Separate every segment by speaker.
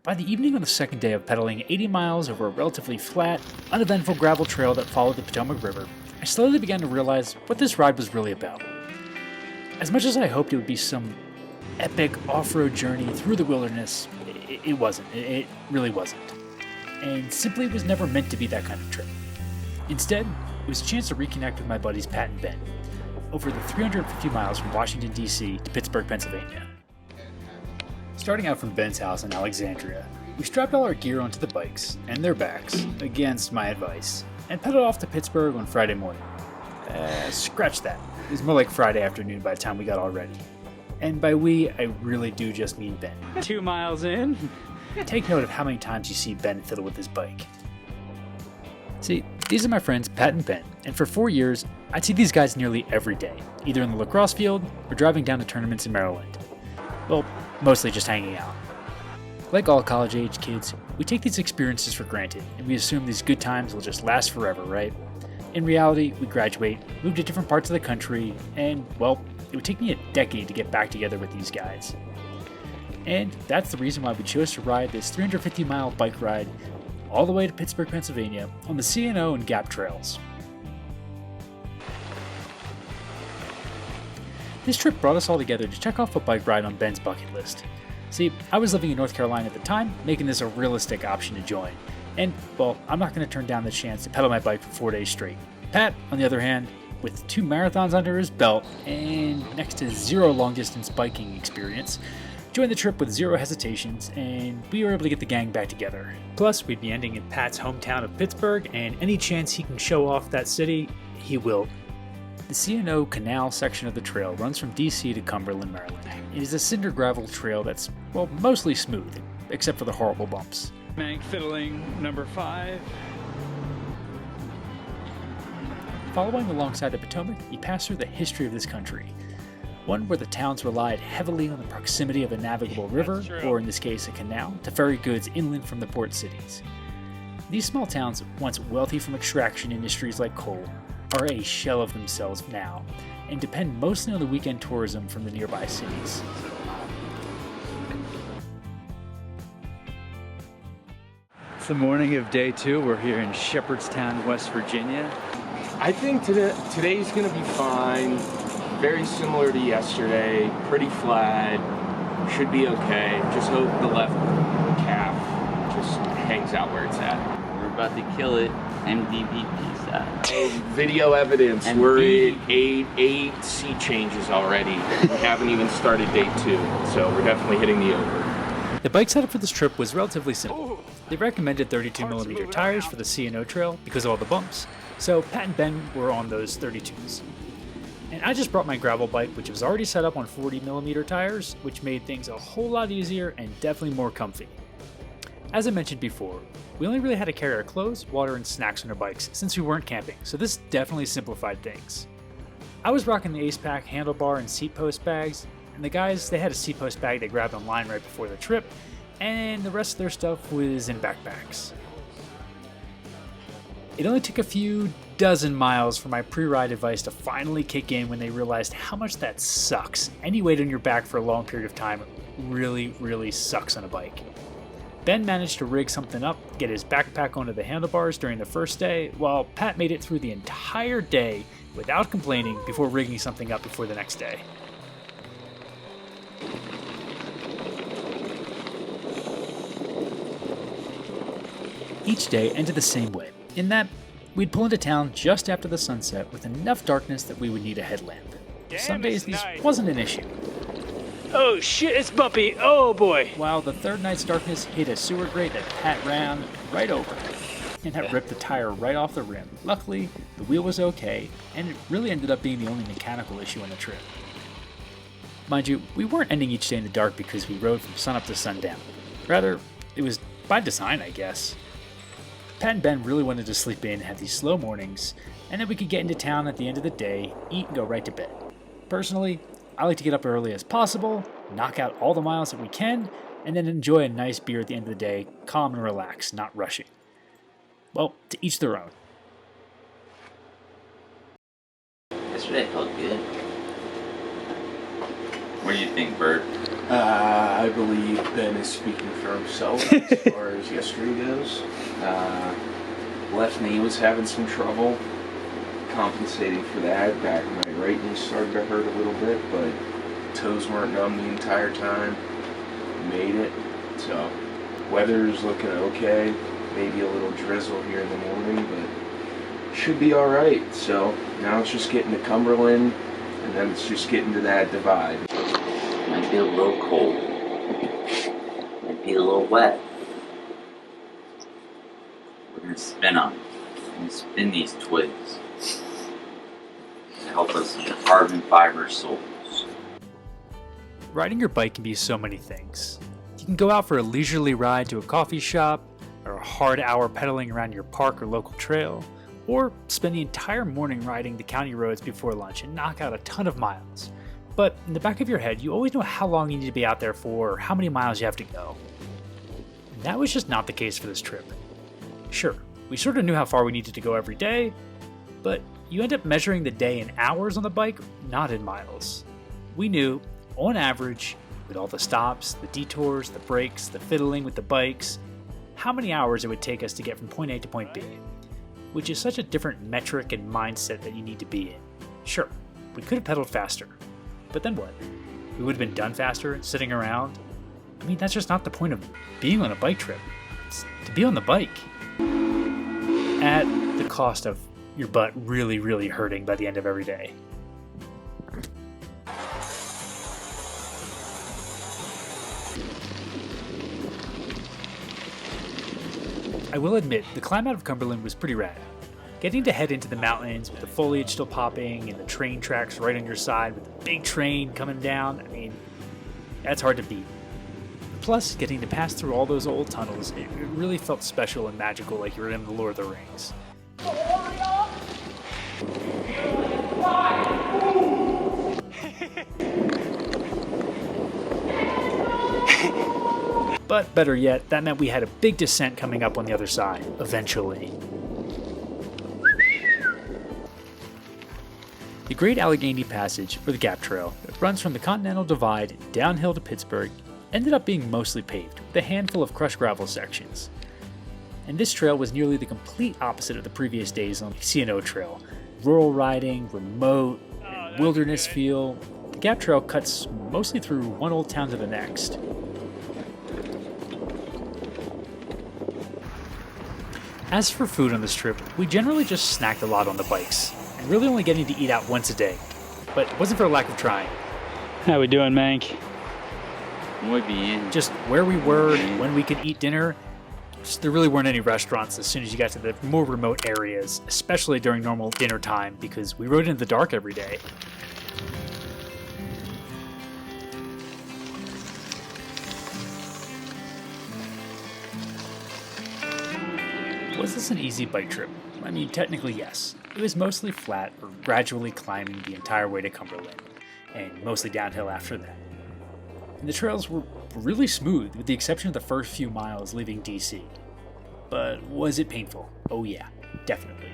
Speaker 1: By the evening on the second day of pedaling 80 miles over a relatively flat, uneventful gravel trail that followed the Potomac River, I slowly began to realize what this ride was really about. As much as I hoped it would be some epic off-road journey through the wilderness, it wasn't. It really wasn't. And simply was never meant to be that kind of trip. Instead, it was a chance to reconnect with my buddies Pat and Ben, over the 350 miles from Washington D.C. to Pittsburgh, Pennsylvania. Starting out from Ben's house in Alexandria, we strapped all our gear onto the bikes and their backs, against my advice, and pedaled off to Pittsburgh on Friday morning. Scratch that. It was more like Friday afternoon by the time we got all ready. And by we, I really do just mean Ben.
Speaker 2: 2 miles in.
Speaker 1: Take note of how many times you see Ben fiddle with his bike. See, these are my friends Pat and Ben, and for 4 years, I'd see these guys nearly every day, either in the lacrosse field or driving down to tournaments in Maryland. Well, mostly just hanging out. Like all college-age kids, we take these experiences for granted, and we assume these good times will just last forever, right? In reality, we graduate, move to different parts of the country, and, well, it would take me a decade to get back together with these guys. And that's the reason why we chose to ride this 350-mile bike ride all the way to Pittsburgh, Pennsylvania on the C&O and Gap trails. This trip brought us all together to check off a bike ride on Ben's bucket list. See, I was living in North Carolina at the time, making this a realistic option to join. And, well, I'm not going to turn down the chance to pedal my bike for 4 days straight. Pat, on the other hand, with 2 marathons under his belt and next to 0 long-distance biking experience, joined the trip with 0 hesitations, and we were able to get the gang back together. Plus, we'd be ending in Pat's hometown of Pittsburgh, and any chance he can show off that city, he will. The C&O Canal section of the trail runs from D.C. to Cumberland, Maryland. It is a cinder gravel trail that's, well, mostly smooth, except for the horrible bumps.
Speaker 2: Manic fiddling number 5.
Speaker 1: Following alongside the Potomac, you pass through the history of this country. One where the towns relied heavily on the proximity of a navigable river, or in this case a canal, to ferry goods inland from the port cities. These small towns, once wealthy from extraction industries like coal, are a shell of themselves now, and depend mostly on the weekend tourism from the nearby cities.
Speaker 2: It's the morning of day 2. We're here in Shepherdstown, West Virginia.
Speaker 3: I think today's gonna be fine. Very similar to yesterday, pretty flat, should be okay. Just hope the left calf just hangs out where it's at.
Speaker 4: We're about to kill it. MDVP style.
Speaker 3: Video evidence, we're at eight seat changes already. We haven't even started day 2, so we're definitely hitting the over.
Speaker 1: The bike setup for this trip was relatively simple. They recommended 32mm tires for the C&O trail because of all the bumps, so Pat and Ben were on those 32s. And I just brought my gravel bike, which was already set up on 40mm tires, which made things a whole lot easier and definitely more comfy. As I mentioned before, we only really had to carry our clothes, water, and snacks on our bikes since we weren't camping, so this definitely simplified things. I was rocking the Ace Pack handlebar and seat post bags, and the guys, they had a seat post bag they grabbed online right before the trip, and the rest of their stuff was in backpacks. It only took a few dozen miles for my pre-ride advice to finally kick in when they realized how much that sucks. Any weight on your back for a long period of time really, really sucks on a bike. Ben managed to rig something up, get his backpack onto the handlebars during the first day, while Pat made it through the entire day without complaining before rigging something up before the next day. Each day ended the same way, in that we'd pull into town just after the sunset with enough darkness that we would need a headlamp. Some days these wasn't an issue.
Speaker 2: Oh shit, it's bumpy. Oh boy.
Speaker 1: While the third night's darkness hit a sewer grate that Pat ran right over, and that ripped the tire right off the rim. Luckily, the wheel was okay, and it really ended up being the only mechanical issue on the trip. Mind you, we weren't ending each day in the dark because we rode from sunup to sundown. Rather, it was by design, I guess. Pat and Ben really wanted to sleep in, have these slow mornings, and then we could get into town at the end of the day, eat, and go right to bed. Personally, I like to get up early as possible, knock out all the miles that we can, and then enjoy a nice beer at the end of the day, calm and relaxed, not rushing. Well, to each their own.
Speaker 4: Yesterday felt good. What do you think, Bert?
Speaker 3: I believe Ben is speaking for himself as far as yesterday goes. Left knee was having some trouble. Compensating for that, back my right knee started to hurt a little bit, but toes weren't numb the entire time. Made it. So, weather's looking okay. Maybe a little drizzle here in the morning, but should be alright. So, now it's just getting to Cumberland, and then it's just getting to that divide.
Speaker 4: Might be a little cold. Might be a little wet. We're gonna spin them. We're gonna spin these twigs to help us in carbon fiber soles.
Speaker 1: Riding your bike can be so many things. You can go out for a leisurely ride to a coffee shop, or a hard hour pedaling around your park or local trail, or spend the entire morning riding the county roads before lunch and knock out a ton of miles. But in the back of your head, you always know how long you need to be out there for, or how many miles you have to go. And that was just not the case for this trip. Sure, we sort of knew how far we needed to go every day, but you end up measuring the day in hours on the bike, not in miles. We knew, on average, with all the stops, the detours, the breaks, the fiddling with the bikes, how many hours it would take us to get from point A to point B, which is such a different metric and mindset that you need to be in. Sure, we could have pedaled faster, but then what? We would have been done faster, sitting around? I mean, that's just not the point of being on a bike trip. It's to be on the bike. At the cost of your butt really, really hurting by the end of every day. I will admit, the climb out of Cumberland was pretty rad. Getting to head into the mountains with the foliage still popping and the train tracks right on your side with the big train coming down, I mean, that's hard to beat. Plus, getting to pass through all those old tunnels, it really felt special and magical, like you were in the Lord of the Rings. But better yet, that meant we had a big descent coming up on the other side, eventually. The Great Allegheny Passage, or the Gap Trail, that runs from the Continental Divide downhill to Pittsburgh, ended up being mostly paved, with a handful of crushed gravel sections. And this trail was nearly the complete opposite of the previous days on the C&O Trail. Rural riding, remote, and wilderness feel. The Gap Trail cuts mostly through one old town to the next. As for food on this trip, we generally just snacked a lot on the bikes, and really only getting to eat out once a day. But it wasn't for a lack of trying.
Speaker 2: How we doing, Mank?
Speaker 4: Muy bien.
Speaker 1: Just where we were and when we could eat dinner, there really weren't any restaurants as soon as you got to the more remote areas, especially during normal dinner time, because we rode in the dark every day. Was this an easy bike trip? I mean, technically yes. It was mostly flat or gradually climbing the entire way to Cumberland, and mostly downhill after that. And the trails were really smooth, with the exception of the first few miles leaving D.C. But was it painful? Oh yeah, definitely.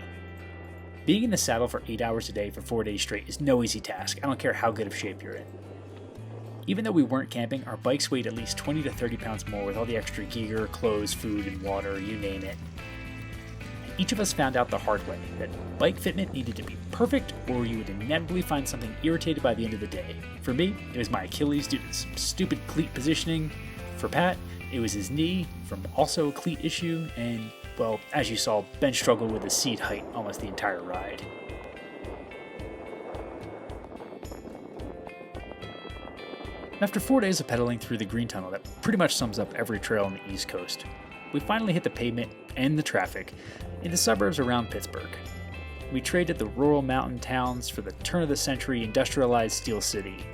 Speaker 1: Being in the saddle for 8 hours a day for 4 days straight is no easy task. I don't care how good of shape you're in. Even though we weren't camping, our bikes weighed at least 20 to 30 pounds more with all the extra gear, clothes, food, and water, you name it. Each of us found out the hard way that bike fitment needed to be perfect, or you would inevitably find something irritated by the end of the day. For me, it was my Achilles due to some stupid cleat positioning. For Pat, it was his knee from also a cleat issue, and, well, as you saw, Ben struggled with his seat height almost the entire ride. After 4 days of pedaling through the Green Tunnel that pretty much sums up every trail on the East Coast, we finally hit the pavement and the traffic in the suburbs around Pittsburgh. We traded the rural mountain towns for the turn-of-the-century industrialized steel city.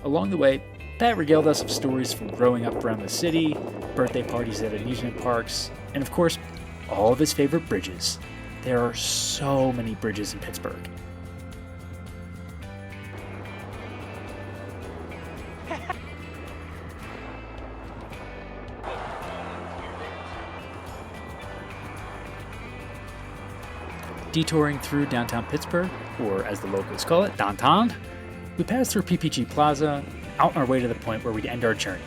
Speaker 1: Along the way, Pat regaled us of stories from growing up around the city, birthday parties at amusement parks, and of course, all of his favorite bridges. There are so many bridges in Pittsburgh. detouring through downtown Pittsburgh, or as the locals call it, downtown, we passed through PPG Plaza, out on our way to the point where we'd end our journey.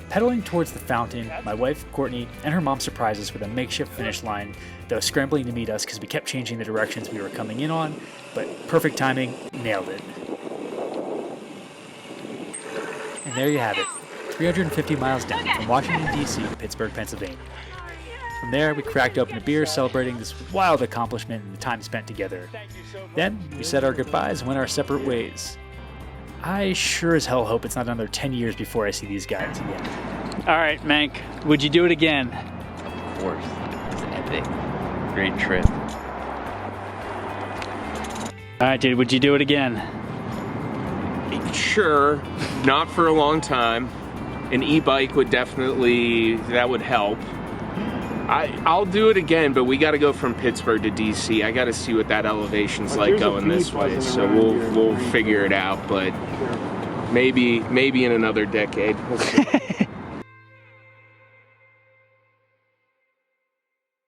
Speaker 1: Pedaling towards the fountain, my wife, Courtney, and her mom surprised us with a makeshift finish line, though scrambling to meet us because we kept changing the directions we were coming in on, but perfect timing, nailed it. And there you have it, 350 miles down from Washington D.C. to Pittsburgh, Pennsylvania. From there, we cracked open a beer celebrating this wild accomplishment and the time spent together. Then, we said our goodbyes and went our separate ways. I sure as hell hope it's not another 10 years before I see these guys again.
Speaker 2: All right, Mank, would you do it again?
Speaker 4: Of course. It's epic. Great trip.
Speaker 2: All right, dude, would you do it again?
Speaker 3: Sure, not for a long time. An e-bike would definitely, that would help. I'll do it again, but we got to go from Pittsburgh to DC. I got to see what that elevation's like going this way, so we'll figure it out. But maybe in another decade. We'll see.